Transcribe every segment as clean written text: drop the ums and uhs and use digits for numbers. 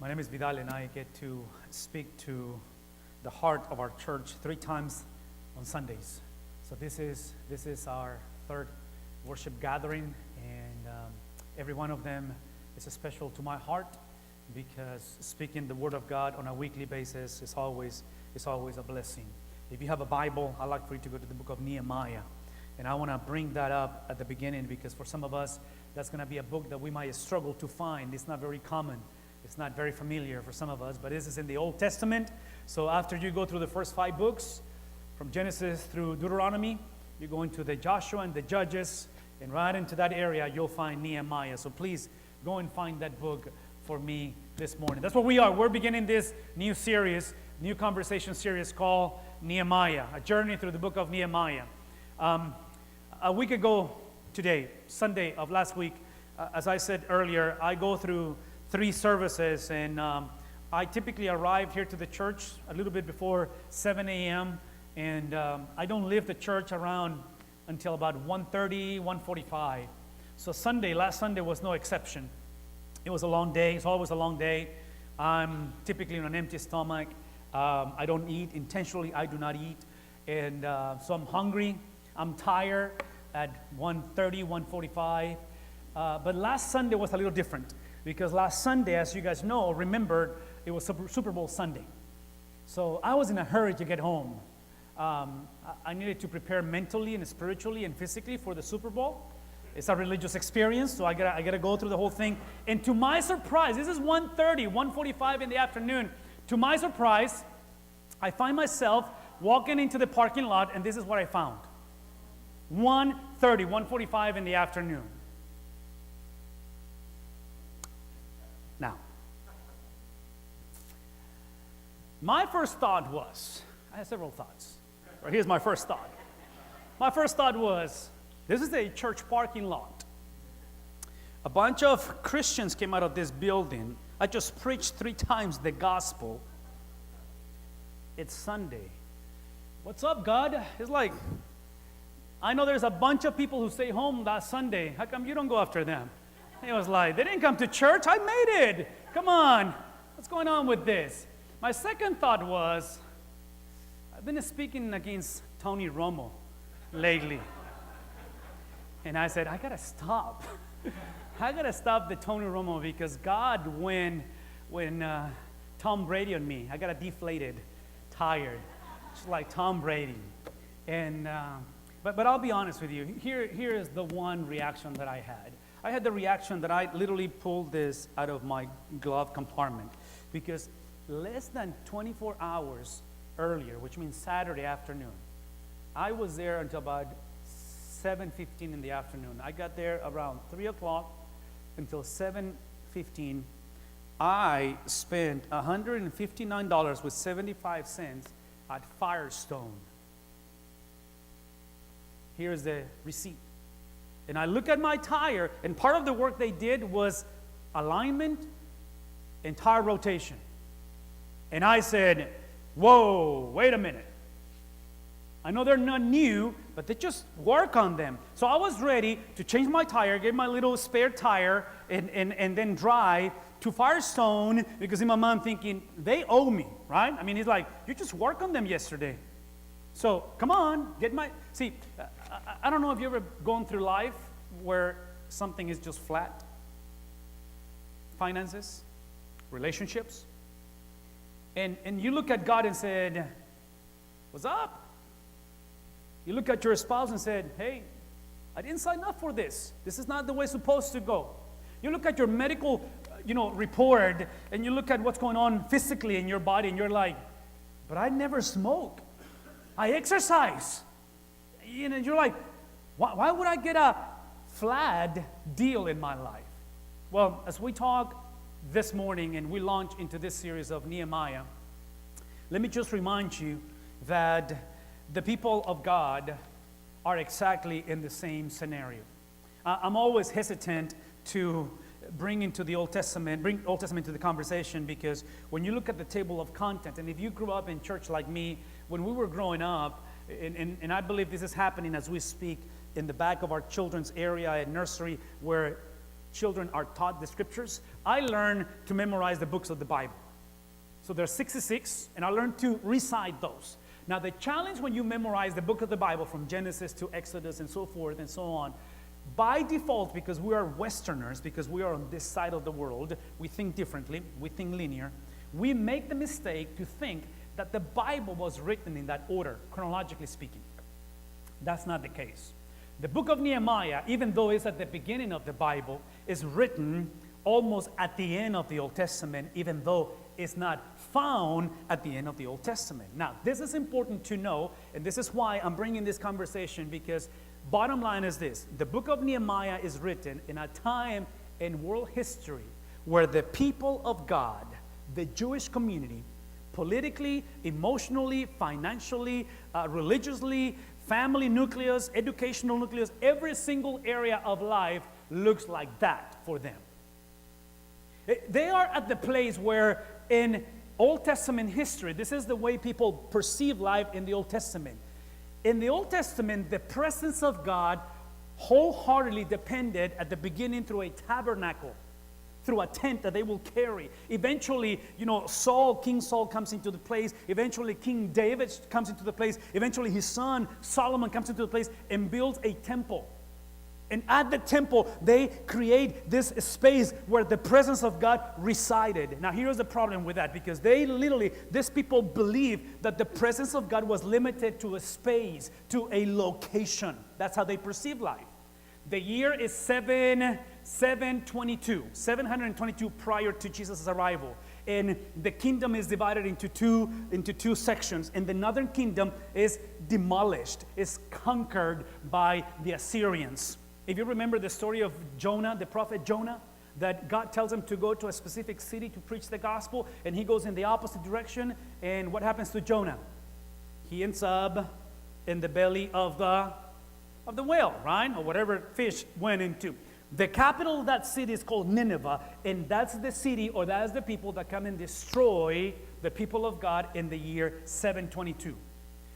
My name is Vidal, and I get to speak to the heart of our church 3 times on Sundays. So this is our third worship gathering, and every one of them is special to my heart because speaking the Word of God on a weekly basis is always a blessing. If you have a Bible, I'd like for you to go to the book of Nehemiah. And I want to bring that up at the beginning because for some of us, that's going to be a book that we might struggle to find. It's not very common. It's not very familiar for some of us, but this is in the Old Testament. So after you go through the first 5 books, from Genesis through Deuteronomy, you go into the Joshua and the Judges, and right into that area, you'll find Nehemiah. So please go and find that book for me this morning. That's what we are. We're beginning this new series, new conversation series called Nehemiah, a journey through the book of Nehemiah. A week ago today, Sunday of last week, as I said earlier, I go through 3 services, and I typically arrive here to the church a little bit before 7 a.m., and I don't leave the church around until about 1:30, 1:45. So last Sunday was no exception. It was a long day. It's always a long day. I'm typically on an empty stomach. I don't eat. Intentionally, I do not eat. And so I'm hungry. I'm tired at 1:30, 1:45. But last Sunday was a little different. Because last Sunday, as you guys know, remembered, it was Super Bowl Sunday. So I was in a hurry to get home. I needed to prepare mentally and spiritually and physically for the Super Bowl. It's a religious experience, so I gotta go through the whole thing. And to my surprise, this is 1:30, 1:45 in the afternoon. To my surprise, I find myself walking into the parking lot, and this is what I found. 1:30, 1:45 in the afternoon. Now, my first thought was, I had several thoughts. Right, here's my first thought. My first thought was, this is a church parking lot. A bunch of Christians came out of this building. I just preached 3 times the gospel. It's Sunday. What's up, God? It's like, I know there's a bunch of people who stay home last Sunday. How come you don't go after them? He was like, they didn't come to church. I made it. Come on. What's going on with this? My second thought was, I've been speaking against Tony Romo lately. And I said, I got to stop. I got to stop the Tony Romo because God, when Tom Brady on me, I got a deflated, tired, just like Tom Brady. And but I'll be honest with you. Here is the one reaction that I had. I had the reaction that I literally pulled this out of my glove compartment because less than 24 hours earlier, which means Saturday afternoon, I was there until about 7:15 in the afternoon. I got there around 3 o'clock until 7:15. I spent $159.75 at Firestone. Here's the receipt. And I look at my tire, and part of the work they did was alignment and tire rotation. And I said, whoa, wait a minute. I know they're not new, but they just work on them. So I was ready to change my tire, get my little spare tire, and then drive to Firestone, because in my mind thinking, they owe me, right? I mean, he's like, you just worked on them yesterday. So come on, see, I don't know if you've ever gone through life where something is just flat. Finances, relationships. And you look at God and said, what's up? You look at your spouse and said, hey, I didn't sign up for this. This is not the way it's supposed to go. You look at your medical, report, and you look at what's going on physically in your body, and you're like, but I never smoke. I exercise. You're like, why would I get a flat deal in my life? Well, as we talk this morning and we launch into this series of Nehemiah, let me just remind you that the people of God are exactly in the same scenario. I'm always hesitant to bring Old Testament to the conversation because when you look at the table of content, and if you grew up in church like me, when we were growing up, and I believe this is happening as we speak in the back of our children's area at nursery, where children are taught the scriptures, I learned to memorize the books of the Bible. So there are 66, and I learned to recite those. Now, the challenge when you memorize the book of the Bible from Genesis to Exodus and so forth and so on, by default, because we are Westerners, because we are on this side of the world, we think differently, we think linear, we make the mistake to think that the Bible was written in that order, chronologically speaking. That's not the case. The book of Nehemiah, even though it's at the beginning of the Bible, is written almost at the end of the Old Testament, even though it's not found at the end of the Old Testament. Now, this is important to know, and this is why I'm bringing this conversation, because bottom line is this. The book of Nehemiah is written in a time in world history where the people of God, the Jewish community, politically, emotionally, financially, religiously, family nucleus, educational nucleus, every single area of life looks like that for them. They are at the place where in Old Testament history, this is the way people perceive life in the Old Testament. In the Old Testament, the presence of God wholeheartedly depended at the beginning through a tabernacle, through a tent that they will carry. Eventually, King Saul comes into the place. Eventually, King David comes into the place. Eventually, his son Solomon comes into the place and builds a temple. And at the temple, they create this space where the presence of God resided. Now, here's the problem with that, because these people believe that the presence of God was limited to a space, to a location. That's how they perceive life. The year is 722 prior to Jesus' arrival. And the kingdom is divided into two sections. And the northern kingdom is demolished, is conquered by the Assyrians. If you remember the story of Jonah, the prophet Jonah, that God tells him to go to a specific city to preach the gospel, and he goes in the opposite direction, and what happens to Jonah? He ends up in the belly of the whale, right? Or whatever fish went into. The capital of that city is called Nineveh, and that's the city, or that's the people that come and destroy the people of God in the year 722.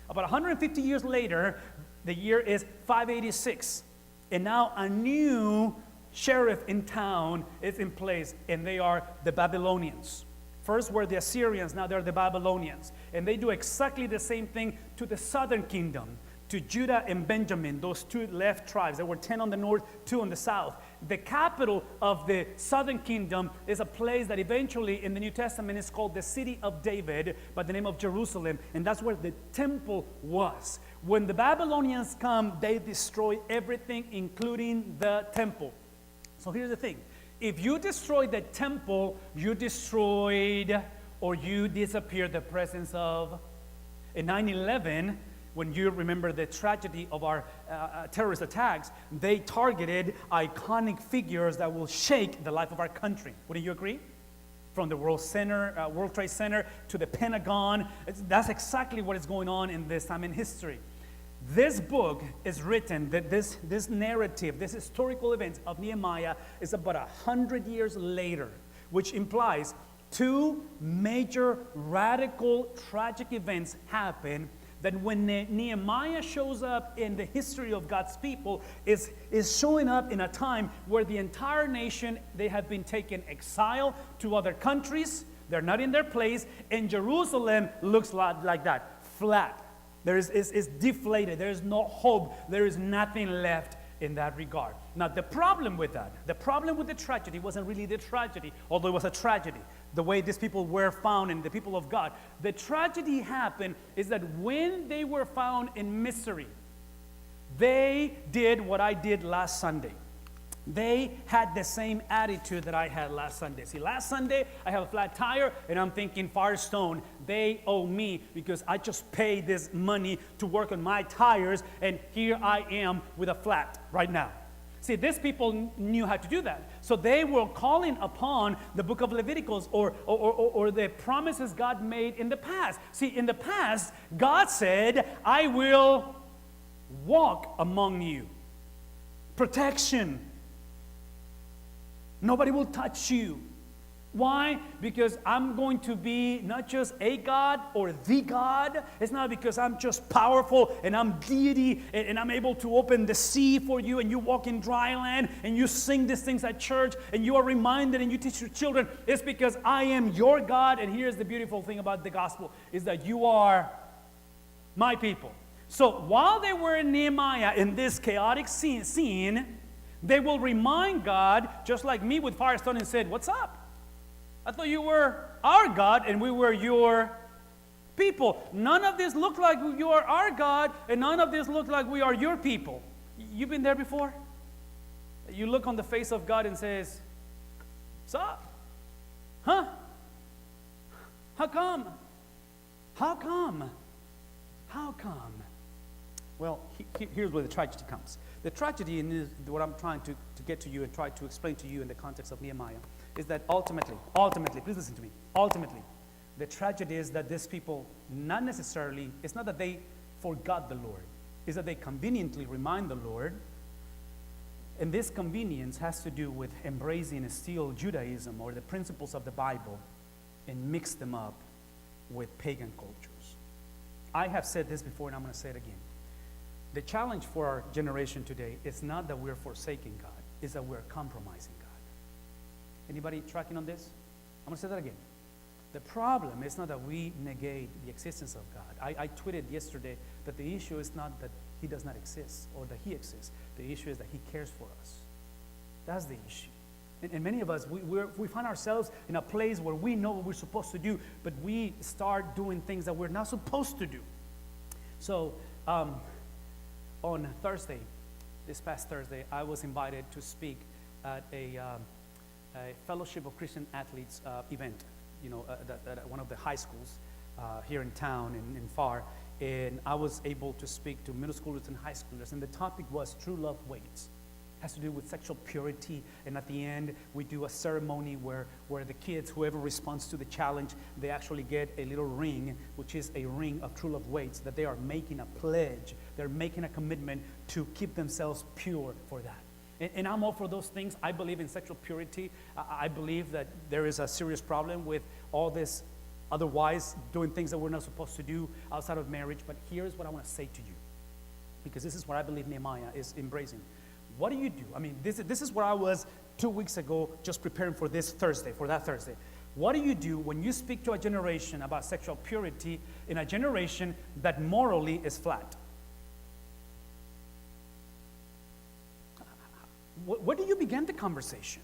About 150 years later, the year is 586. And now a new sheriff in town is in place, and they are the Babylonians. First were the Assyrians, now they're the Babylonians. And they do exactly the same thing to the southern kingdom, to Judah and Benjamin, those two left tribes. There were 10 on the north, 2 on the south. The capital of the southern kingdom is a place that eventually in the New Testament is called the city of David by the name of Jerusalem, and that's where the temple was. When the Babylonians come, they destroy everything, including the temple. So here's the thing. If you destroy the temple, you destroyed or you disappeared the presence of. In 9/11, when you remember the tragedy of our terrorist attacks, they targeted iconic figures that will shake the life of our country. Wouldn't you agree? From the World Trade Center to the Pentagon. That's exactly what is going on in this time in history. This book is written, that this narrative, this historical event of Nehemiah is about 100 years later, which implies two major, radical, tragic events happen that when Nehemiah shows up in the history of God's people is showing up in a time where the entire nation, they have been taken exile to other countries. They're not in their place, and Jerusalem looks like that, flat. It's deflated. There is no hope. There is nothing left in that regard. Now, the problem with the tragedy wasn't really the tragedy, although it was a tragedy, the way these people were found and the people of God. The tragedy happened is that when they were found in misery, they did what I did last Sunday. They had the same attitude that I had last Sunday. See, last Sunday, I have a flat tire, and I'm thinking, Firestone, they owe me because I just paid this money to work on my tires, and here I am with a flat right now. See, these people knew how to do that. So they were calling upon the book of Leviticus or the promises God made in the past. See, in the past, God said, I will walk among you. Protection. Nobody will touch you. Why? Because I'm going to be not just a God or the God. It's not because I'm just powerful and I'm deity and I'm able to open the sea for you and you walk in dry land and you sing these things at church and you are reminded and you teach your children. It's because I am your God. And here's the beautiful thing about the gospel is that you are my people. So while they were in Nehemiah in this chaotic scene, they will remind God, just like me with Firestone, and said, what's up? I thought you were our God and we were your people. None of this looked like you are our God and none of this looked like we are your people. You've been there before? You look on the face of God and says, what's up? Huh? How come? How come? How come? Well, here's where the tragedy comes. The tragedy, and what I'm trying to get to you and try to explain to you in the context of Nehemiah, is that ultimately, please listen to me, ultimately, the tragedy is that these people, not necessarily, it's not that they forgot the Lord, it's that they conveniently remind the Lord, and this convenience has to do with embracing and steal Judaism or the principles of the Bible and mix them up with pagan cultures. I have said this before and I'm going to say it again. The challenge for our generation today is not that we're forsaking God, it's that we're compromising God. Anybody tracking on this? I'm going to say that again. The problem is not that we negate the existence of God. I tweeted yesterday that the issue is not that he does not exist or that he exists. The issue is that he cares for us. That's the issue. And many of us, we find ourselves in a place where we know what we're supposed to do, but we start doing things that we're not supposed to do. So, on Thursday, this past Thursday, I was invited to speak at a Fellowship of Christian Athletes event, at one of the high schools here in town and far. And I was able to speak to middle schoolers and high schoolers, and the topic was True Love Waits. Has to do with sexual purity, and at the end we do a ceremony where the kids, whoever responds to the challenge, they actually get a little ring, which is a ring of true love waits, that they are making a pledge, they're making a commitment to keep themselves pure for that. And I'm all for those things. I believe in sexual purity. I believe that there is a serious problem with all this otherwise doing things that we're not supposed to do outside of marriage. But here's what I want to say to you, because this is what I believe Nehemiah is embracing. What do you do? I mean, this is where I was 2 weeks ago, just preparing for this Thursday, for that Thursday. What do you do when you speak to a generation about sexual purity in a generation that morally is flat? Where do you begin the conversation?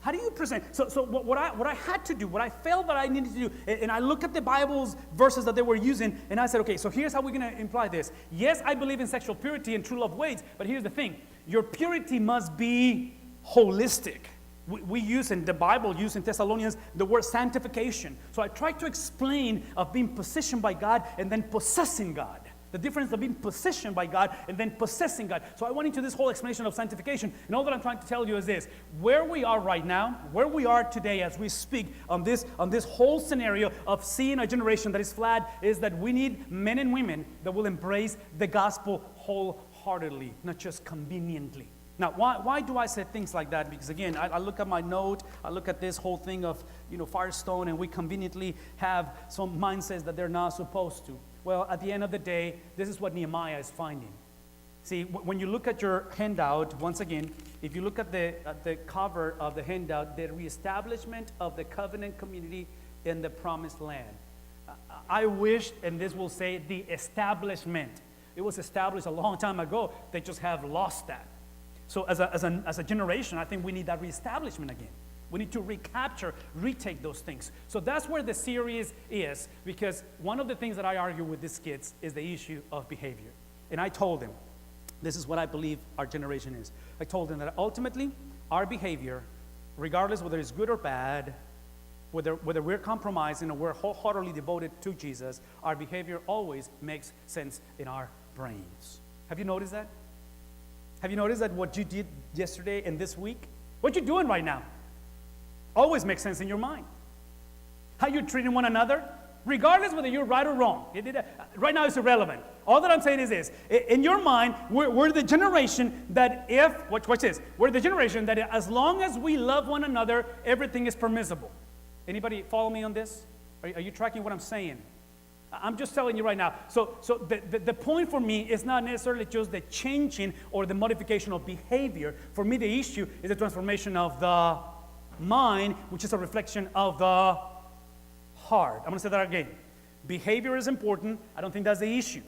How do you present? So what I had to do, what I felt that I needed to do, and I look at the Bible's verses that they were using, and I said, okay, so here's how we're going to imply this. Yes, I believe in sexual purity and true love waits, but here's the thing. Your purity must be holistic. We use in the Bible, use in Thessalonians, the word sanctification. So I tried to explain of being positioned by God and then possessing God. The difference of being positioned by God and then possessing God. So I went into this whole explanation of sanctification. And all that I'm trying to tell you is this. Where we are right now, where we are today as we speak on this whole scenario of seeing a generation that is flat, is that we need men and women that will embrace the gospel wholeheartedly, not just conveniently. Now, why do I say things like that? Because again, I look at my note, I look at this whole thing of, Firestone, and we conveniently have some mindsets that they're not supposed to. Well, at the end of the day, this is what Nehemiah is finding. See, when you look at your handout, once again, if you look at the cover of the handout, the reestablishment of the covenant community in the promised land. I wish, and this will say, the establishment. It was established a long time ago. They just have lost that. So as a generation, I think we need that reestablishment again. We need to recapture, retake those things. So that's where the series is, because one of the things that I argue with these kids is the issue of behavior. And I told them, this is what I believe our generation is. I told them that ultimately, our behavior, regardless whether it's good or bad, whether we're compromising or we're wholeheartedly devoted to Jesus, our behavior always makes sense in our brains. Have you noticed that? Have you noticed that what you did yesterday and this week, what you're doing right now, always makes sense in your mind? How you're treating one another regardless whether you're right or wrong. Right now it's irrelevant. All that I'm saying is this. In your mind, we're the generation that watch this, we're the generation that as long as we love one another, everything is permissible. Anybody follow me on this? Are you tracking what I'm saying? I'm just telling you right now. So the point for me is not necessarily just the changing or the modification of behavior. For me, the issue is the transformation of the mind, which is a reflection of the heart. I'm going to say that again. Behavior is important. I don't think that's the issue.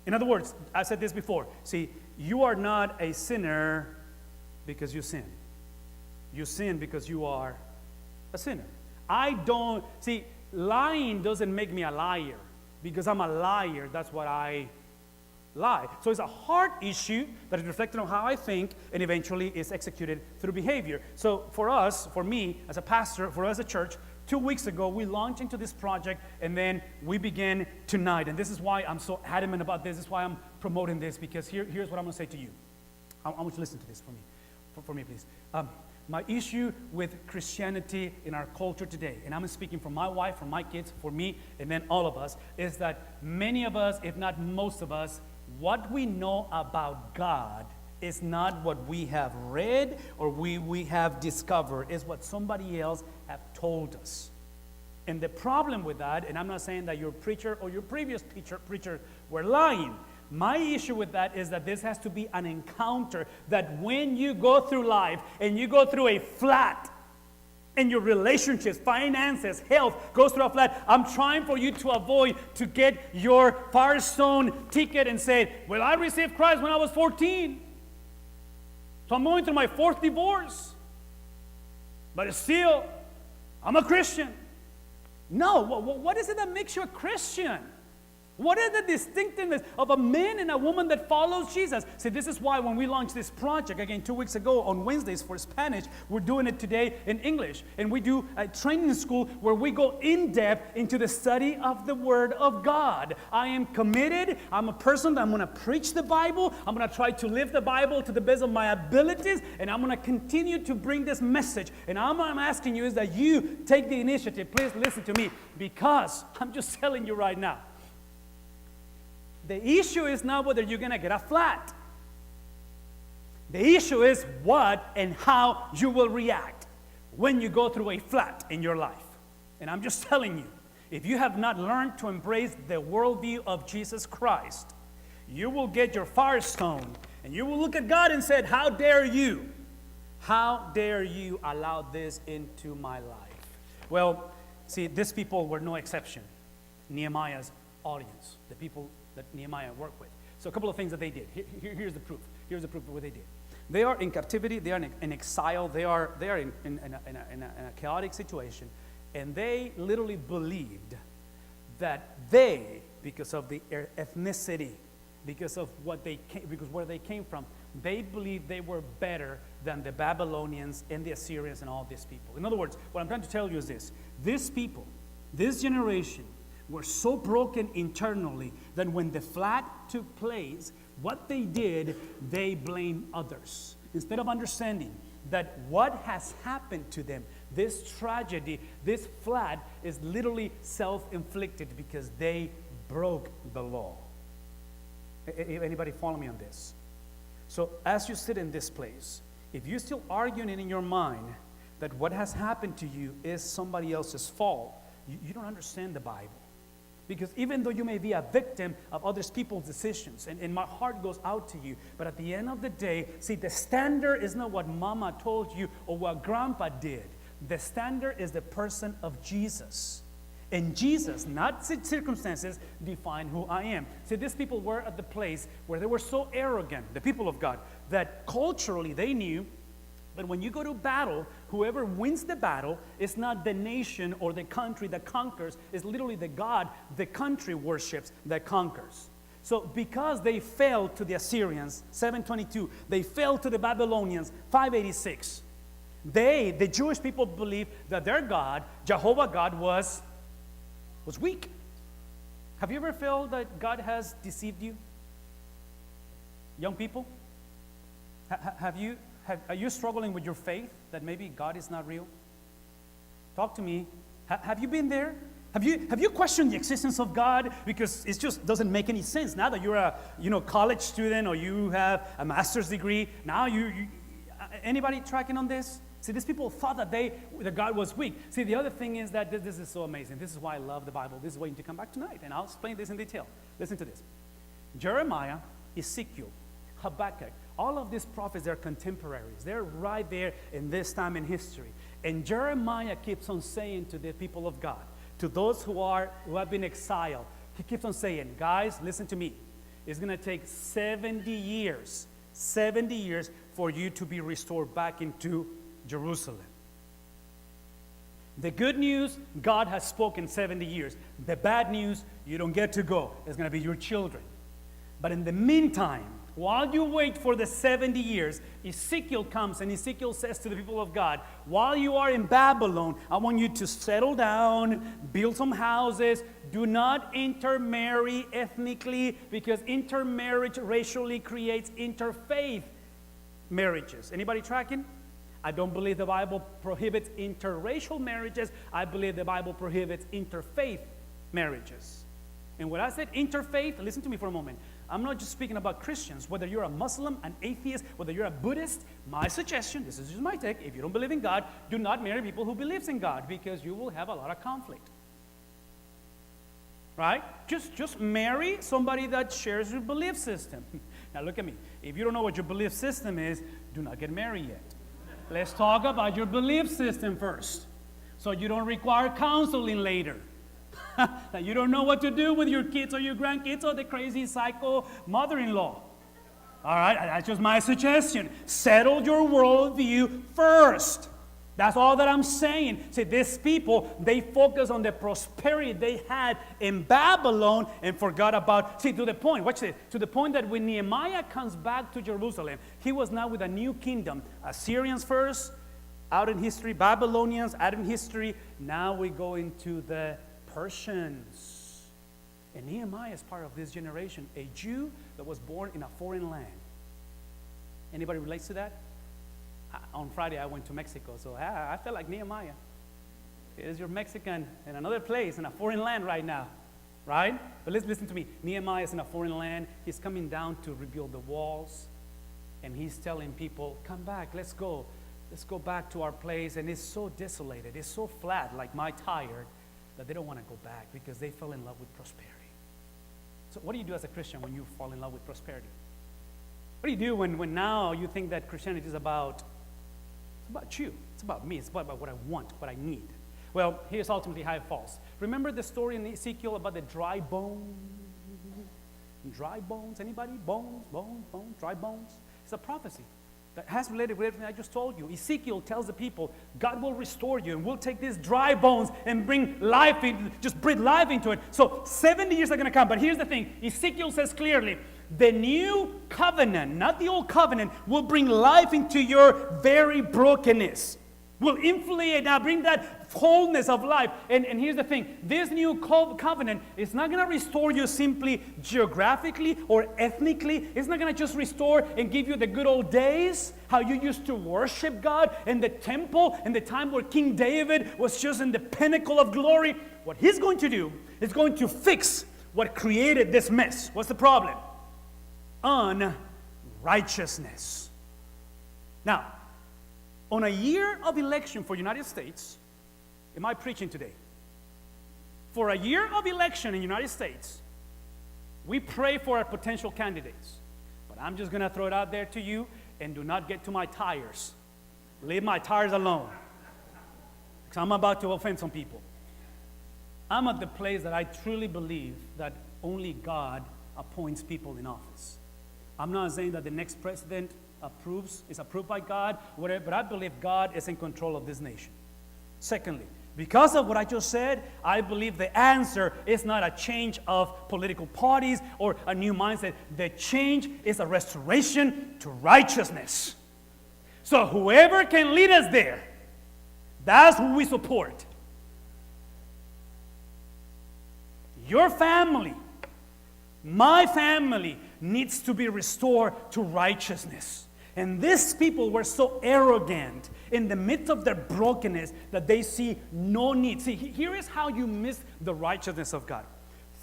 In other words, I said this before. See, you are not a sinner because you sin. You sin because you are a sinner. Lying doesn't make me a liar. Because I'm a liar, that's what I lie. So it's a heart issue that is reflected on how I think and eventually is executed through behavior. So for me, as a pastor, for us as a church, 2 weeks ago, we launched into this project, and then we began tonight. And this is why I'm so adamant about this. This is why I'm promoting this, because here's what I'm going to say to you. I want you to listen to this for me, please. My issue with Christianity in our culture today, and I'm speaking for my wife, for my kids, for me, and then all of us, is that many of us, if not most of us, what we know about God is not what we have read or we have discovered. It's what somebody else have told us. And the problem with that, and I'm not saying that your preacher or your previous preacher were lying. My issue with that is that this has to be an encounter, that when you go through life and you go through a flat, and your relationships, finances, health goes through a flat, I'm trying for you to avoid to get your Firestone ticket and say, well, I received Christ when I was 14. So I'm going through my 4th divorce. But still, I'm a Christian. No, what is it that makes you a Christian? What is the distinctiveness of a man and a woman that follows Jesus? See, this is why when we launched this project, again, 2 weeks ago on Wednesdays for Spanish, we're doing it today in English. And we do a training school where we go in depth into the study of the Word of God. I am committed. I'm a person that I'm going to preach the Bible. I'm going to try to live the Bible to the best of my abilities. And I'm going to continue to bring this message. And all I'm asking you is that you take the initiative. Please listen to me, because I'm just telling you right now. The issue is not whether you're going to get a flat. The issue is what and how you will react when you go through a flat in your life. And I'm just telling you, if you have not learned to embrace the worldview of Jesus Christ, you will get your Firestone and you will look at God and say, how dare you? How dare you allow this into my life? Well, see, these people were no exception. Nehemiah's audience, the people that Nehemiah worked with. So a couple of things that they did. Here's the proof. Here's the proof of what they did. They are in captivity. They are in exile. They are in a chaotic situation. And they literally believed that they, because of the ethnicity, because of where they came from, they believed they were better than the Babylonians and the Assyrians and all these people. In other words, what I'm trying to tell you is this. These people, this generation, were so broken internally that when the flat took place, what they did, they blamed others. Instead of understanding that what has happened to them, this tragedy, this flat, is literally self-inflicted because they broke the law. Anybody follow me on this? So as you sit in this place, if you're still arguing in your mind that what has happened to you is somebody else's fault, you don't understand the Bible. Because even though you may be a victim of other people's decisions, and my heart goes out to you, but at the end of the day, see, the standard is not what mama told you or what grandpa did. The standard is the person of Jesus. And Jesus, not circumstances, define who I am. See, these people were at the place where they were so arrogant, the people of God, that culturally they knew that when you go to battle, whoever wins the battle is not the nation or the country that conquers. It's literally the God the country worships that conquers. So because they fell to the Assyrians, 722, they fell to the Babylonians, 586, the Jewish people believed that their God, Jehovah God, was weak. Have you ever felt that God has deceived you? Young people? Are you struggling with your faith that maybe God is not real? Talk to me. Have you been there? Have you questioned the existence of God? Because it just doesn't make any sense. Now that you're a college student or you have a master's degree, now anybody tracking on this? See, these people thought that God was weak. See, the other thing is that this is so amazing. This is why I love the Bible. This is why you need to come back tonight, and I'll explain this in detail. Listen to this. Jeremiah, Ezekiel, Habakkuk, all of these prophets, they're contemporaries. They're right there in this time in history. And Jeremiah keeps on saying to the people of God, to those who have been exiled, he keeps on saying, guys, listen to me. It's going to take 70 years for you to be restored back into Jerusalem. The good news, God has spoken 70 years. The bad news, you don't get to go. It's going to be your children. But in the meantime, while you wait for the 70 years, Ezekiel comes and Ezekiel says to the people of God, while you are in Babylon, I want you to settle down, build some houses, do not intermarry ethnically, because intermarriage racially creates interfaith marriages. Anybody tracking? I don't believe the Bible prohibits interracial marriages. I believe the Bible prohibits interfaith marriages. And when I said interfaith, listen to me for a moment. I'm not just speaking about Christians. Whether you're a Muslim, an atheist, whether you're a Buddhist, my suggestion, this is just my take, if you don't believe in God, do not marry people who believe in God, because you will have a lot of conflict. Right? Just marry somebody that shares your belief system. Now look at me. If you don't know what your belief system is, do not get married yet. Let's talk about your belief system first, so you don't require counseling later. That you don't know what to do with your kids or your grandkids or the crazy psycho mother-in-law. All right, that's just my suggestion. Settle your worldview first. That's all that I'm saying. See, these people, they focus on the prosperity they had in Babylon and forgot about, to the point, watch this, to the point that when Nehemiah comes back to Jerusalem, he was now with a new kingdom. Assyrians first, out in history, Babylonians out in history. Now we go into the Persians. And Nehemiah is part of this generation, a Jew that was born in a foreign land. Anybody relates to that? On Friday, I went to Mexico, so I felt like Nehemiah. Is you're Mexican in another place, in a foreign land right now, right? But listen to me. Nehemiah is in a foreign land. He's coming down to rebuild the walls, and he's telling people, come back, let's go back to our place. And it's so desolated, it's so flat, like my tire, that they don't want to go back because they fell in love with prosperity. So what do you do as a Christian when you fall in love with prosperity? What do you do when now you think that Christianity is about you, it's about me, it's about what I want, what I need? Well, here's ultimately how it falls. Remember the story in Ezekiel about the dry bones? Dry bones, anybody? Bones, dry bones? It's a prophecy that has related with everything I just told you. Ezekiel tells the people, God will restore you, and we'll take these dry bones and bring life in, just breathe life into it. So 70 years are going to come. But here's the thing. Ezekiel says clearly, the new covenant, not the old covenant, will bring life into your very brokenness. Will inflate now, bring that wholeness of life. And here's the thing. This new covenant is not going to restore you simply geographically or ethnically. It's not going to just restore and give you the good old days, how you used to worship God in the temple, in the time where King David was just in the pinnacle of glory. What he's going to do is going to fix what created this mess. What's the problem? Unrighteousness. Now, on a year of election for the United States, am I preaching today? For a year of election in the United States, we pray for our potential candidates. But I'm just going to throw it out there to you, and do not get to my tires. Leave my tires alone, because I'm about to offend some people. I'm at the place that I truly believe that only God appoints people in office. I'm not saying that the next president is approved by God, whatever, but I believe God is in control of this nation. Secondly, because of what I just said, I believe the answer is not a change of political parties or a new mindset. The change is a restoration to righteousness. So whoever can lead us there, that's who we support. Your family, my family, needs to be restored to righteousness. And these people were so arrogant in the midst of their brokenness that they see no need. See, here is how you miss the righteousness of God.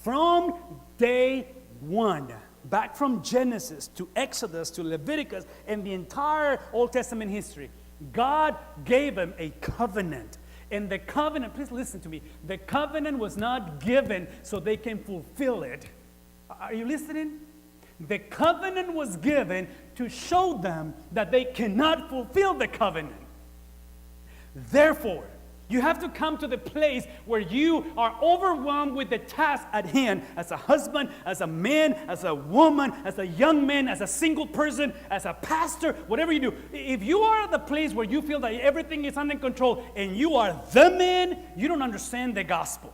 From day one, back from Genesis to Exodus to Leviticus and the entire Old Testament history, God gave them a covenant. And the covenant, please listen to me, the covenant was not given so they can fulfill it. Are you listening? The covenant was given to show them that they cannot fulfill the covenant. Therefore, you have to come to the place where you are overwhelmed with the task at hand as a husband, as a man, as a woman, as a young man, as a single person, as a pastor, whatever you do. If you are at the place where you feel that everything is under control and you are the man, you don't understand the gospel.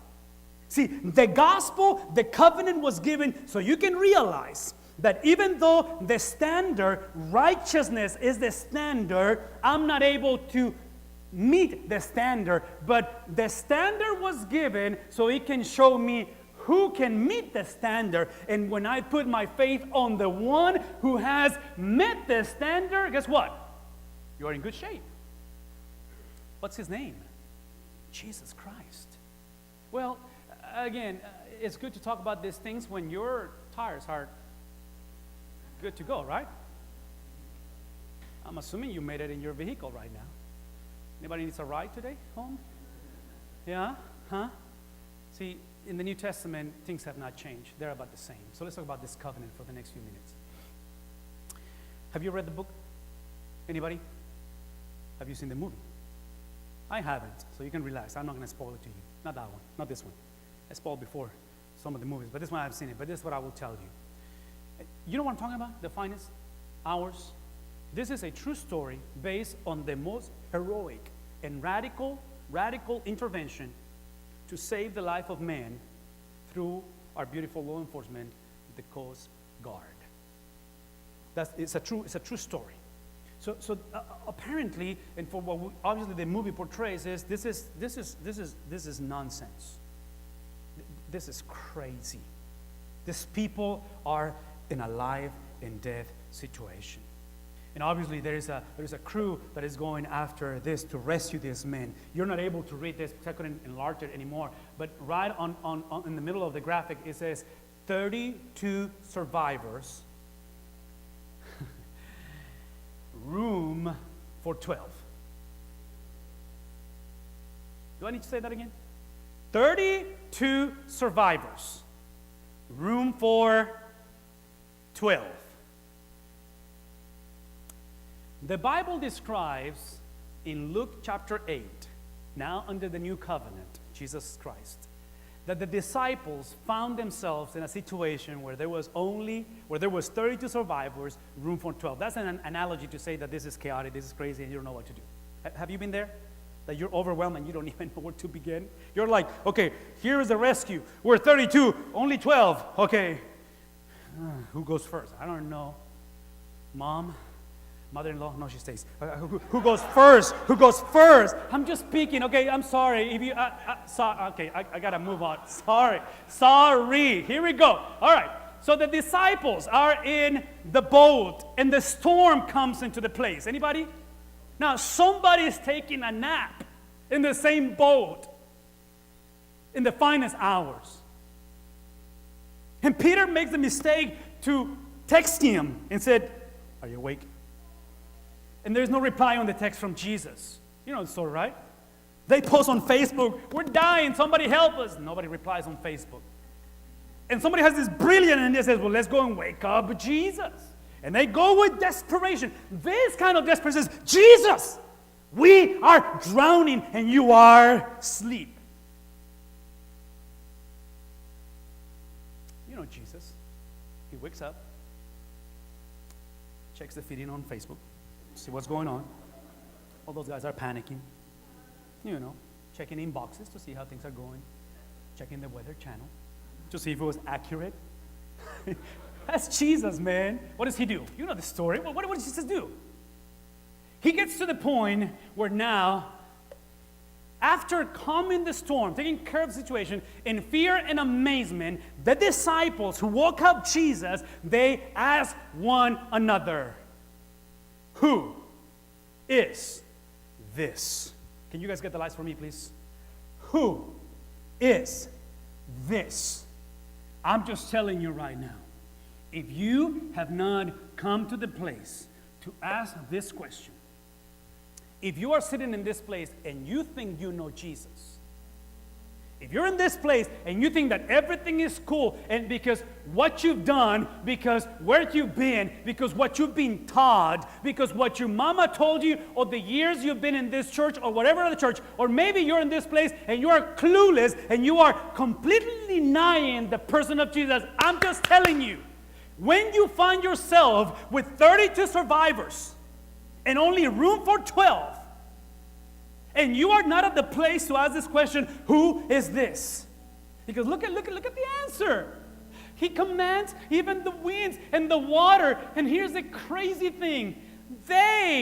See, the gospel, the covenant was given so you can realize that even though the standard, righteousness is the standard, I'm not able to meet the standard, but the standard was given so it can show me who can meet the standard. And when I put my faith on the one who has met the standard, guess what? You're in good shape. What's his name? Jesus Christ. Well, again, it's good to talk about these things when your tires are good to go, right? I'm assuming you made it in your vehicle right now. Anybody needs a ride today home? Yeah? Huh? See, in the New Testament, things have not changed. They're about the same. So let's talk about this covenant for the next few minutes. Have you read the book? Anybody? Have you seen the movie? I haven't, so you can relax. I'm not going to spoil it to you. Not that one, not this one. I spoiled before some of the movies, but this one I've seen it. But this is what I will tell you. You know what I'm talking about? The finest hours? This is a true story based on the most heroic and radical intervention to save the life of man through our beautiful law enforcement, the Coast Guard. It's a true story. So apparently, and for what obviously the movie portrays is this is nonsense. This is crazy. These people are in a life and death situation. And obviously there is a crew that is going after this to rescue these men. You're not able to read this because I couldn't enlarge it anymore. But right on in the middle of the graphic, it says 32 survivors, room for 12. Do I need to say that again? 32 survivors, room for 12. The Bible describes in Luke chapter 8, now under the new covenant, Jesus Christ, that the disciples found themselves in a situation where there was 32 survivors, room for 12. That's an analogy to say that this is chaotic, this is crazy, and you don't know what to do. Have you been there? That you're overwhelmed and you don't even know where to begin? You're like, okay, here is the rescue. We're 32, only 12. Okay, who goes first? I don't know. Mom? Mother-in-law? No, she stays. Who goes first? Who goes first? I'm just speaking. Okay, I'm sorry. If you, okay, I gotta move on. Sorry. Here we go. All right. So the disciples are in the boat, and the storm comes into the place. Anybody? Now somebody's taking a nap in the same boat in the finest hours, and Peter makes the mistake to text him and said, "Are you awake?" And there's no reply on the text from Jesus. You know the story, right? They post on Facebook, "We're dying, somebody help us." Nobody replies on Facebook. And somebody has this brilliant idea, says, "Well, let's go and wake up Jesus." And they go with desperation. This kind of desperation says, "Jesus, we are drowning and you are asleep." You know Jesus. He wakes up, checks the feeding on Facebook, see what's going on. All those guys are panicking. You know, checking inboxes to see how things are going. Checking the Weather Channel to see if it was accurate. That's Jesus, man. What does he do? You know the story. What does Jesus do? He gets to the point where now, after calming the storm, taking care of the situation, in fear and amazement, the disciples who woke up Jesus, they ask one another, Who is this? Can you guys get the lights for me, please? Who is this? I'm just telling you right now, if you have not come to the place to ask this question, if you are sitting in this place and you think you know Jesus, if you're in this place and you think that everything is cool, and because what you've done, because where you've been, because what you've been taught, because what your mama told you, or the years you've been in this church, or whatever other church, or maybe you're in this place and you are clueless and you are completely denying the person of Jesus, I'm just telling you, when you find yourself with 32 survivors and only room for 12, and you are not at the place to ask this question, who is this? Because look at the answer. He commands even the winds and the water. And here's the crazy thing.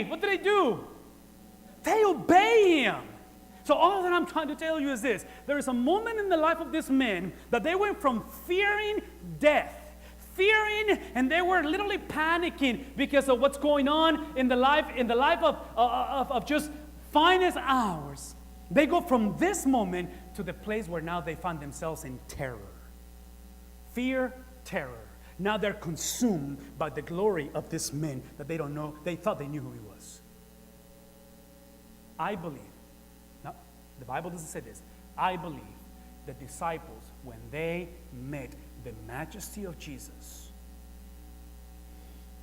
What do? They obey him. So all that I'm trying to tell you is this. There is a moment in the life of this man that they went from fearing death, and they were literally panicking because of what's going on in the life of just finest hours. They go from this moment to the place where now they find themselves in terror. Fear, terror. Now they're consumed by the glory of this man that they don't know. They thought they knew who he was. I believe, now the Bible doesn't say this, I believe the disciples, when they met the majesty of Jesus,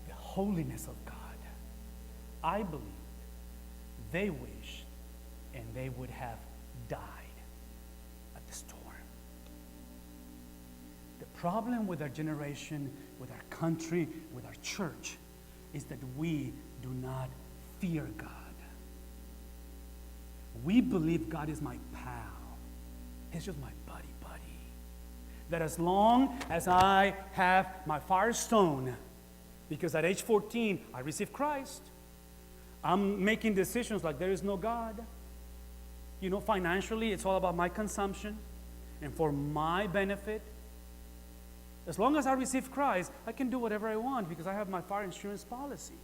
the holiness of God, I believe they wished and they would have died at the storm. The problem with our generation, with our country, with our church, is that we do not fear God. We believe God is my pal. He's just my buddy. That as long as I have my Firestone, because at age 14, I received Christ, I'm making decisions like there is no God. You know, financially, it's all about my consumption and for my benefit. As long as I receive Christ, I can do whatever I want because I have my fire insurance policy.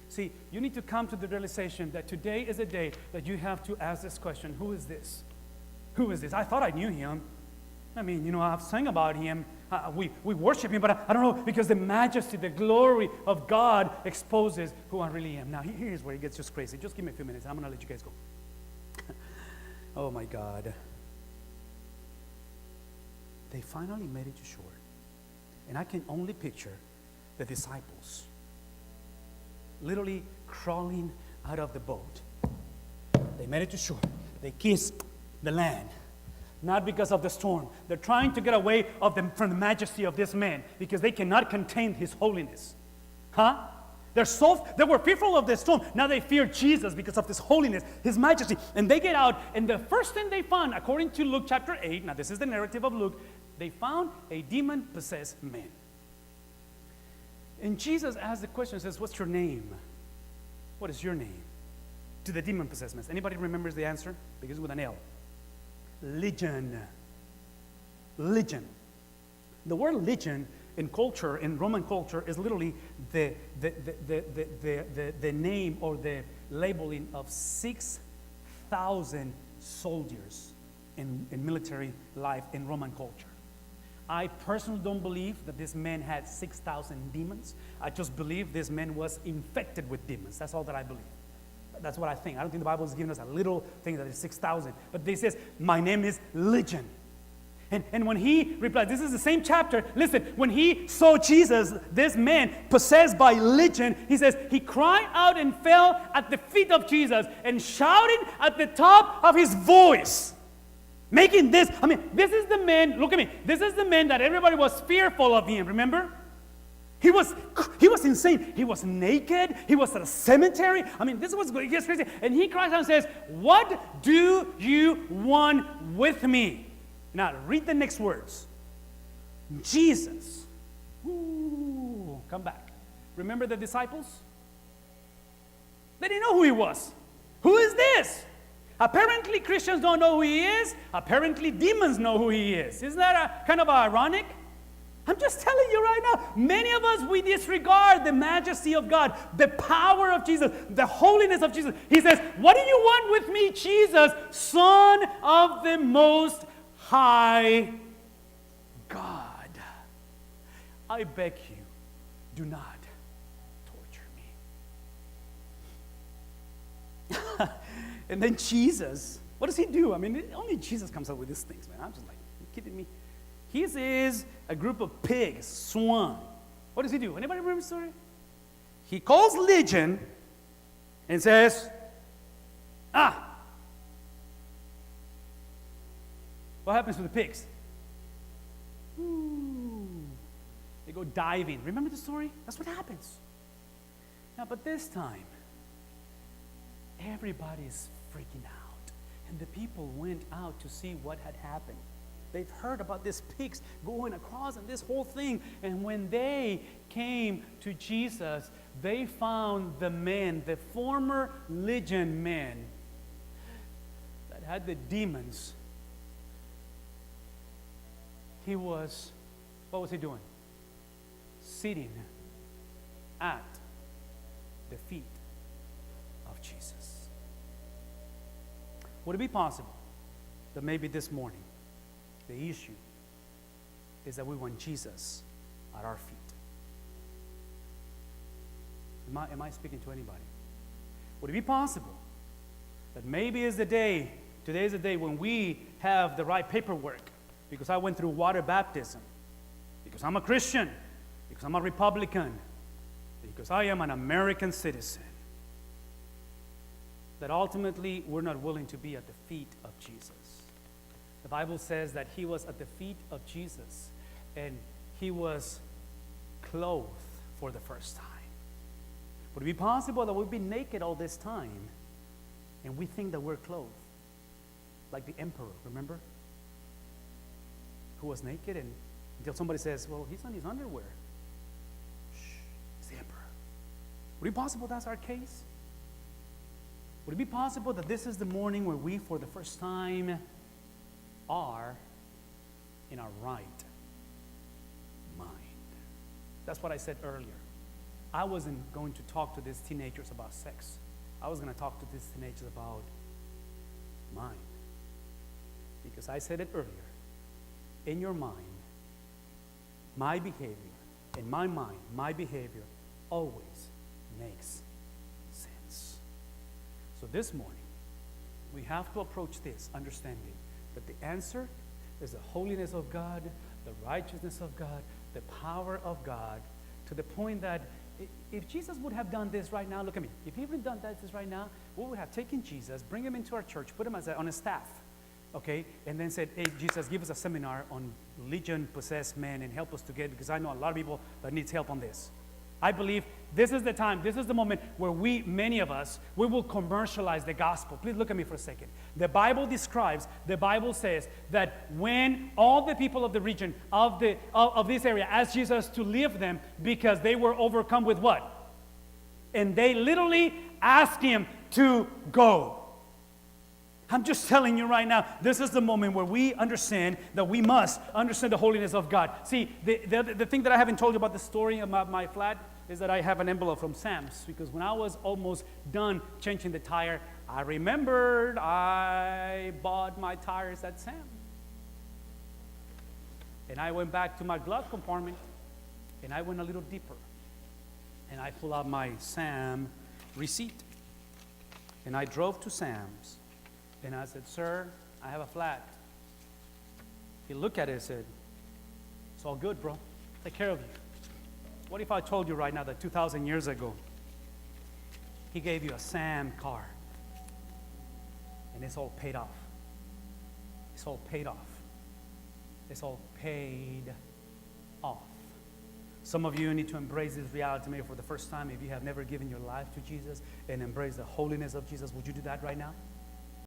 See, you need to come to the realization that today is a day that you have to ask this question, who is this? Who is this? I thought I knew him. I mean, you know, I've sang about him. We worship him, but I don't know, because the majesty, the glory of God exposes who I really am. Now, here's where it gets just crazy. Just give me a few minutes. I'm going to let you guys go. Oh, my God. They finally made it to shore. And I can only picture the disciples literally crawling out of the boat. They made it to shore. They kissed the land. Not because of the storm. They're trying to get away from the majesty of this man because they cannot contain his holiness. They were fearful of the storm. Now they fear Jesus because of his holiness, his majesty. And they get out, and the first thing they found, according to Luke chapter 8, now this is the narrative of Luke, they found a demon-possessed man. And Jesus asked the question, says, what's your name? What is your name? To the demon-possessed man. Anybody remembers the answer? Begins with an L. Legion. Legion. The word legion in culture, in Roman culture, is literally the name or the labeling of 6,000 soldiers in military life in Roman culture. I personally don't believe that this man had 6,000 demons. I just believe this man was infected with demons. That's all that I believe. That's what I think. I don't think the Bible is giving us a little thing that is 6,000. But they says, my name is Legion. And when he replied, this is the same chapter. Listen, when he saw Jesus, this man possessed by legion, he says, he cried out and fell at the feet of Jesus and shouted at the top of his voice. Making this, this is the man, look at me. This is the man that everybody was fearful of him, remember? He was insane. He was naked. He was at a cemetery. This was it gets crazy. And he cries out and says, what do you want with me? Now, read the next words. Jesus. Ooh, come back. Remember the disciples? They didn't know who he was. Who is this? Apparently, Christians don't know who he is. Apparently, demons know who he is. Isn't that kind of ironic? I'm just telling you right now, many of us, we disregard the majesty of God, the power of Jesus, the holiness of Jesus. He says, what do you want with me, Jesus, Son of the Most High God? I beg you, do not torture me. And then Jesus, what does he do? I mean, only Jesus comes up with these things, man. I'm just like, are you kidding me? He is a group of pigs, swine. What does he do? Anybody remember the story? He calls Legion and says, what happens to the pigs? Ooh, they go diving. Remember the story? That's what happens. Now, but this time, everybody's freaking out. And the people went out to see what had happened. They've heard about these pigs going across and this whole thing. And when they came to Jesus, they found the men, the former Legion men that had the demons. What was he doing? Sitting at the feet of Jesus. Would it be possible that maybe this morning, the issue is that we want Jesus at our feet? Am I speaking to anybody? Would it be possible that maybe today is the day when we have the right paperwork, because I went through water baptism, because I'm a Christian, because I'm a Republican, because I am an American citizen, that ultimately we're not willing to be at the feet of Jesus? The Bible says that he was at the feet of Jesus and he was clothed for the first time. Would it be possible that we've been naked all this time and we think that we're clothed? Like the emperor, remember? Who was naked, and until somebody says, well, he's on his underwear. Shh, it's the emperor. Would it be possible that's our case? Would it be possible that this is the morning where we, for the first time, are in our right mind? That's what I said earlier. I wasn't going to talk to these teenagers about sex. I was going to talk to these teenagers about mind. Because I said it earlier. In your mind, my behavior, in my mind, my behavior always makes sense. So this morning, we have to approach this understanding that the answer is the holiness of God, the righteousness of God, the power of God, to the point that if Jesus would have done this right now, look at me, if he would have done this right now, we would have taken Jesus, bring him into our church, put him on a staff, okay, and then said, hey, Jesus, give us a seminar on legion-possessed men and help us to get, because I know a lot of people that needs help on this. I believe this is the time, this is the moment where many of us, we will commercialize the gospel. Please look at me for a second. The Bible says that when all the people of the region, of this area, asked Jesus to leave them because they were overcome with what? And they literally asked him to go. I'm just telling you right now, this is the moment where we understand that we must understand the holiness of God. See, the thing that I haven't told you about the story of my flat is that I have an envelope from Sam's, because when I was almost done changing the tire, I remembered I bought my tires at Sam's. And I went back to my glove compartment, and I went a little deeper. And I pulled out my Sam receipt. And I drove to Sam's. And I said, sir, I have a flat. He looked at it and said, it's all good, bro. Take care of you. What if I told you right now that 2,000 years ago, he gave you a Sam car, and it's all paid off? It's all paid off. It's all paid off. Some of you need to embrace this reality maybe for the first time. If you have never given your life to Jesus and embrace the holiness of Jesus, would you do that right now?